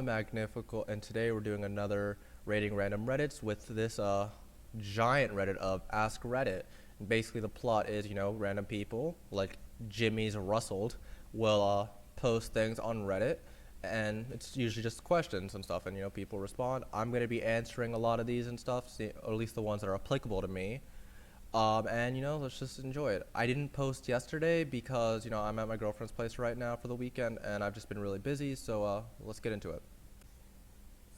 Magnifical, and today we're doing another rating random Reddits with this giant Reddit of AskReddit. Basically, the plot is, random people like Jimmy's Rustled will post things on Reddit, and it's usually just questions and stuff, and people respond. I'm gonna be answering a lot of these and stuff, or at least the ones that are applicable to me. And let's just enjoy it. I didn't post yesterday because I'm at my girlfriend's place right now for the weekend, and I've just been really busy. So let's get into it.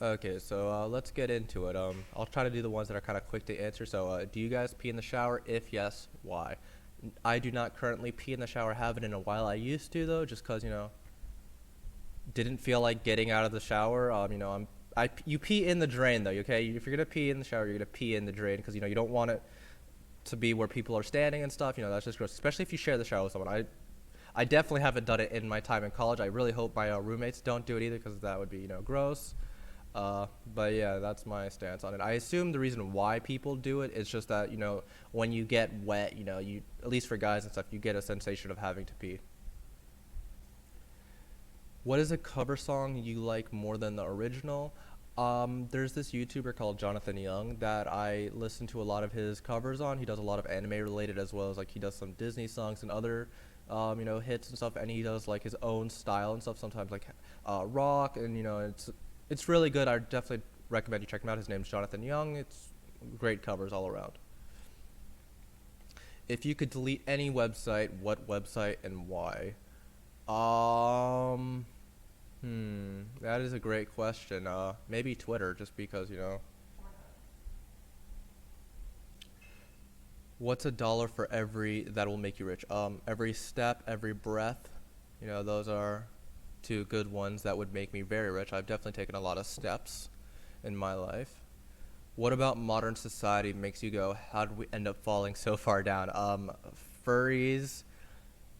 Okay, so let's get into it. I'll try to do the ones that are kind of quick to answer. So, do you guys pee in the shower? If yes, why? I do not currently pee in the shower. Haven't in a while. I used to though, just cause didn't feel like getting out of the shower. You pee in the drain though. Okay, if you're gonna pee in the shower, you're gonna pee in the drain because you don't want it to be where people are standing and stuff. That's just gross, especially if you share the shower with someone. I definitely haven't done it in my time in college. I really hope my roommates don't do it either because that would be gross. But yeah, that's my stance on it. I assume the reason why people do it is just that when you get wet, you, at least for guys and stuff, you get a sensation of having to pee. What is a cover song you like more than the original? There's this YouTuber called Jonathan Young that I listen to a lot of his covers on. He does a lot of anime related as well as he does some Disney songs and other hits and stuff, and he does his own style and stuff, sometimes rock, and it's really good. I definitely recommend you check him out. His name's Jonathan Young. It's great covers all around. If you could delete any website, what website and why? That is a great question. Maybe Twitter, just because, What's $1 for every that will make you rich? Every step, every breath, those are two good ones that would make me very rich. I've definitely taken a lot of steps in my life. What about modern society makes you go, how did we end up falling so far down? Furries.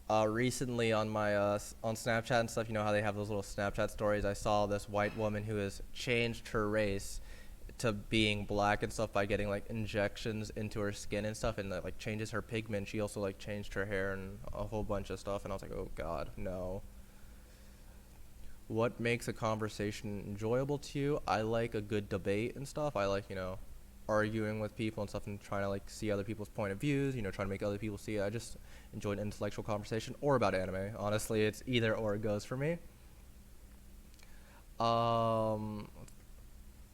Recently on my on Snapchat and stuff, how they have those little Snapchat stories, I saw this white woman who has changed her race to being black and stuff by getting injections into her skin and stuff, and that changes her pigment. She also changed her hair and a whole bunch of stuff, and I was like, oh god, no. What makes a conversation enjoyable to you? I like a good debate and stuff. I like arguing with people and stuff and trying to see other people's point of views, trying to make other people see it. I just enjoy an intellectual conversation, or about anime. Honestly, it's either or goes for me.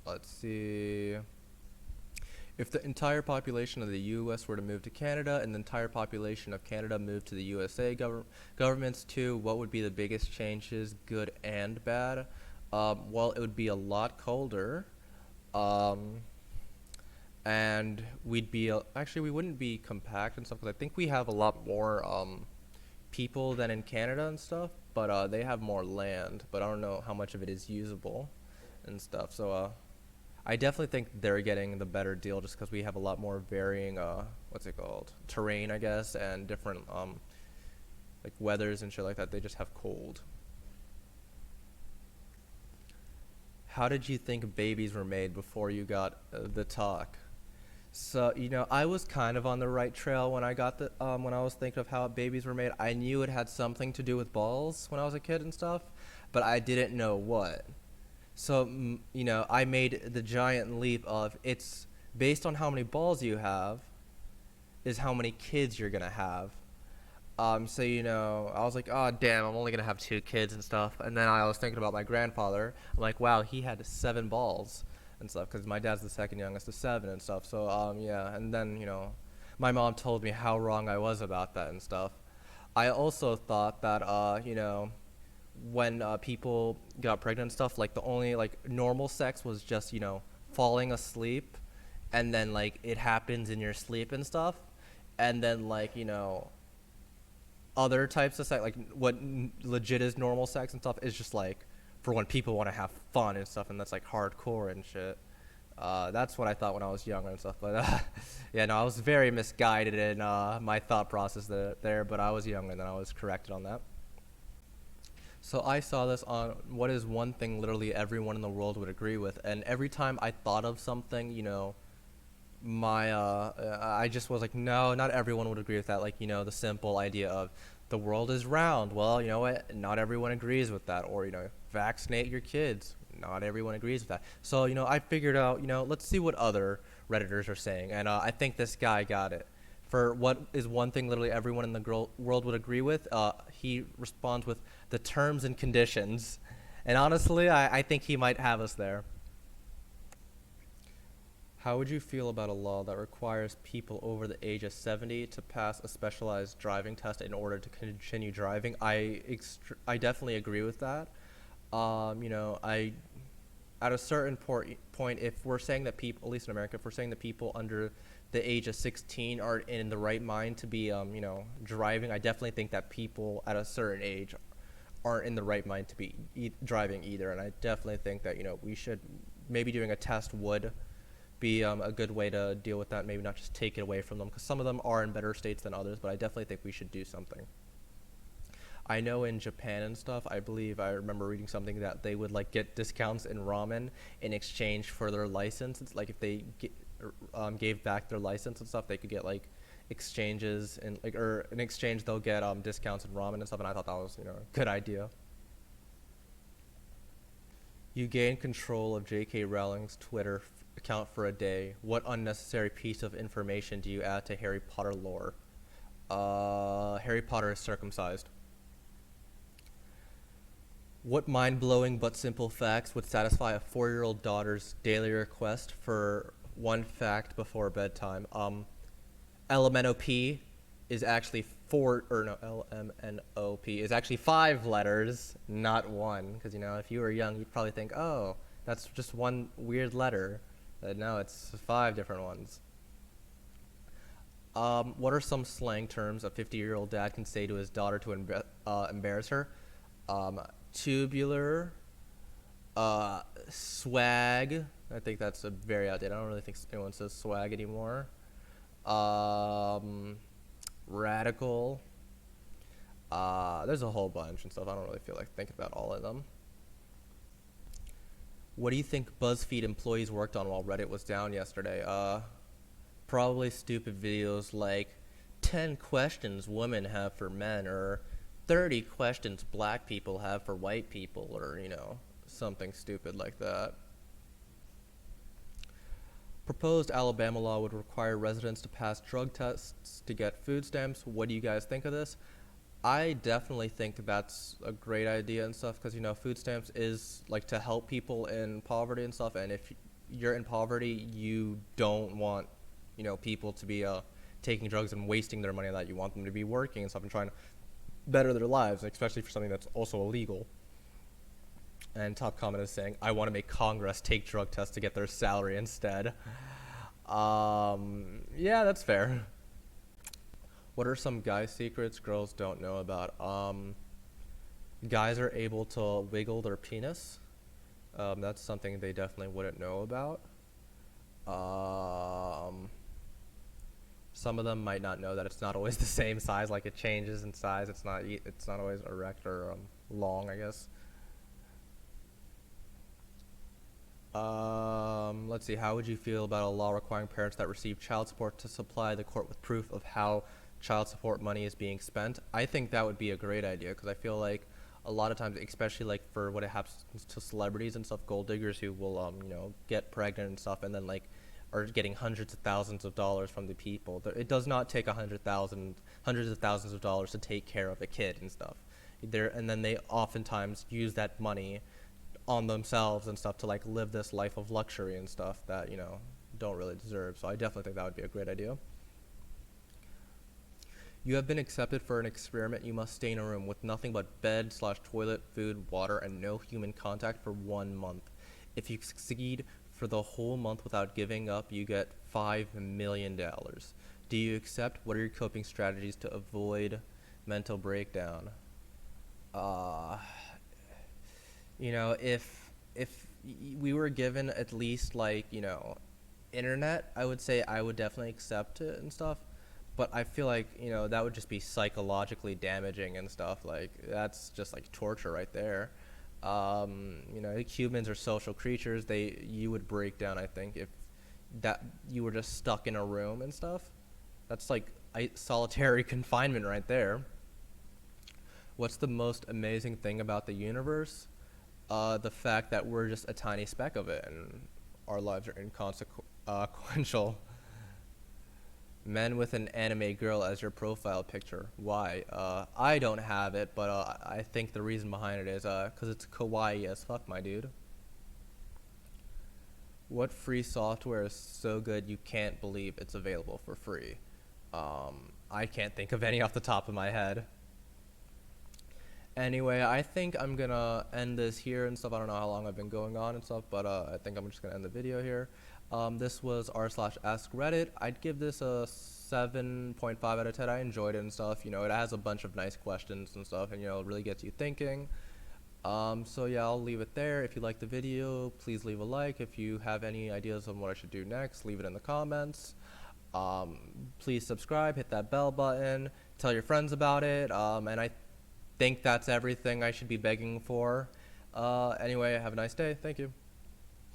Let's see. If the entire population of the U.S. were to move to Canada and the entire population of Canada moved to the USA governments too, what would be the biggest changes, good and bad? Well, it would be a lot colder. And we'd be actually we wouldn't be compact and stuff because I think we have a lot more people than in Canada and stuff, but they have more land, but I don't know how much of it is usable and stuff. So I definitely think they're getting the better deal just because we have a lot more varying terrain, I guess, and different weathers and shit like that. They just have cold. How did you think babies were made before you got the talk? So, I was kind of on the right trail when I got when I was thinking of how babies were made. I knew it had something to do with balls when I was a kid and stuff, but I didn't know what. So, I made the giant leap of it's based on how many balls you have is how many kids you're gonna have. So, I was like, oh, damn, I'm only gonna have 2 kids and stuff. And then I was thinking about my grandfather. I'm like, wow, he had 7 balls and stuff because my dad's the second youngest of 7 and stuff. So, yeah. And then, my mom told me how wrong I was about that and stuff. I also thought that, when people got pregnant and stuff, the only, normal sex was just, falling asleep. And then, it happens in your sleep and stuff. And then, other types of sex, what legit is normal sex and stuff, is just for when people want to have fun and stuff, and that's hardcore and shit. That's what I thought when I was younger and stuff. But yeah, no, I was very misguided in my thought process there. But I was young, and then I was corrected on that. So I saw this on what is one thing literally everyone in the world would agree with, and every time I thought of something, I just was like, no, not everyone would agree with that. The simple idea of the world is round. Well, you know what? Not everyone agrees with that. Or, vaccinate your kids. not everyone agrees with that. So, I figured out, let's see what other Redditors are saying. And I think this guy got it. For what is one thing literally everyone in the world would agree with, he responds with the terms and conditions. And honestly, I think he might have us there. How would you feel about a law that requires people over the age of 70 to pass a specialized driving test in order to continue driving? I definitely agree with that. I at a certain point, if we're saying that people, at least in America, if we're saying that people under the age of 16 aren't in the right mind to be, driving, I definitely think that people at a certain age aren't in the right mind to be driving either. And I definitely think that, we should, maybe doing a test would be a good way to deal with that, maybe not just take it away from them, because some of them are in better states than others, but I definitely think we should do something. I know in Japan and stuff, I believe I remember reading something that they would like get discounts in ramen in exchange for their license. It's like if they gave back their license and stuff, they could get like exchanges and or in exchange they'll get discounts in ramen and stuff. And I thought that was a good idea. You gain control of J.K. Rowling's Twitter account for a day. What unnecessary piece of information do you add to Harry Potter lore? Harry Potter is circumcised. What mind-blowing but simple facts would satisfy a 4-year-old daughter's daily request for one fact before bedtime? LMNOP is actually LMNOP is actually 5 letters, not 1. Because, if you were young, you'd probably think, oh, that's just one weird letter. No, it's 5 different ones. What are some slang terms a 50-year-old dad can say to his daughter to embarrass her? Tubular, swag. I think that's a very outdated. I don't really think anyone says swag anymore. Radical. There's a whole bunch and stuff. I don't really feel like thinking about all of them. What do you think BuzzFeed employees worked on while Reddit was down yesterday? Probably stupid videos like 10 questions women have for men, or 30 questions black people have for white people, or, something stupid like that. Proposed Alabama law would require residents to pass drug tests to get food stamps. What do you guys think of this? I definitely think that's a great idea and stuff, because, food stamps is like to help people in poverty and stuff. And if you're in poverty, you don't want, people to be taking drugs and wasting their money on that. You want them to be working and stuff and trying to better their lives, especially for something that's also illegal. And top comment is saying, I want to make Congress take drug tests to get their salary instead. Yeah, that's fair. What are some guy secrets girls don't know about? Guys are able to wiggle their penis. That's something they definitely wouldn't know about. Some of them might not know that it's not always the same size. Like, it changes in size. It's not always erect or long, I guess. Let's see. How would you feel about a law requiring parents that receive child support to supply the court with proof of how child support money is being spent? I think that would be a great idea, because I feel like a lot of times, especially like for what it happens to celebrities and stuff, gold diggers who will get pregnant and stuff, and then are getting hundreds of thousands of dollars from the people. It does not take hundreds of thousands of dollars to take care of a kid and stuff. And then they oftentimes use that money on themselves and stuff to live this life of luxury and stuff that don't really deserve. So I definitely think that would be a great idea. You have been accepted for an experiment. You must stay in a room with nothing but bed/toilet, food, water, and no human contact for 1 month. If you succeed for the whole month without giving up, you get $5 million. Do you accept? What are your coping strategies to avoid mental breakdown? If we were given at least internet, I would say I would definitely accept it and stuff. But I feel like, that would just be psychologically damaging and stuff. That's just torture right there. Humans are social creatures. You would break down, I think, if that you were just stuck in a room and stuff. That's solitary confinement right there. What's the most amazing thing about the universe? the fact that we're just a tiny speck of it and our lives are inconsequential. Men with an anime girl as your profile picture. Why? I don't have it, but I think the reason behind it is because it's kawaii as fuck, my dude. What free software is so good you can't believe it's available for free? I can't think of any off the top of my head. Anyway, I think I'm gonna end this here and stuff. I don't know how long I've been going on and stuff, but I think I'm just gonna end the video here. This was r/AskReddit. I'd give this a 7.5 out of 10. I enjoyed it and stuff. You know, it has a bunch of nice questions and stuff, and you know, it really gets you thinking. So yeah, I'll leave it there. If you liked the video, please leave a like. If you have any ideas on what I should do next, leave it in the comments. Please subscribe, hit that bell button, tell your friends about it, and I think that's everything I should be begging for. Anyway, have a nice day. Thank you.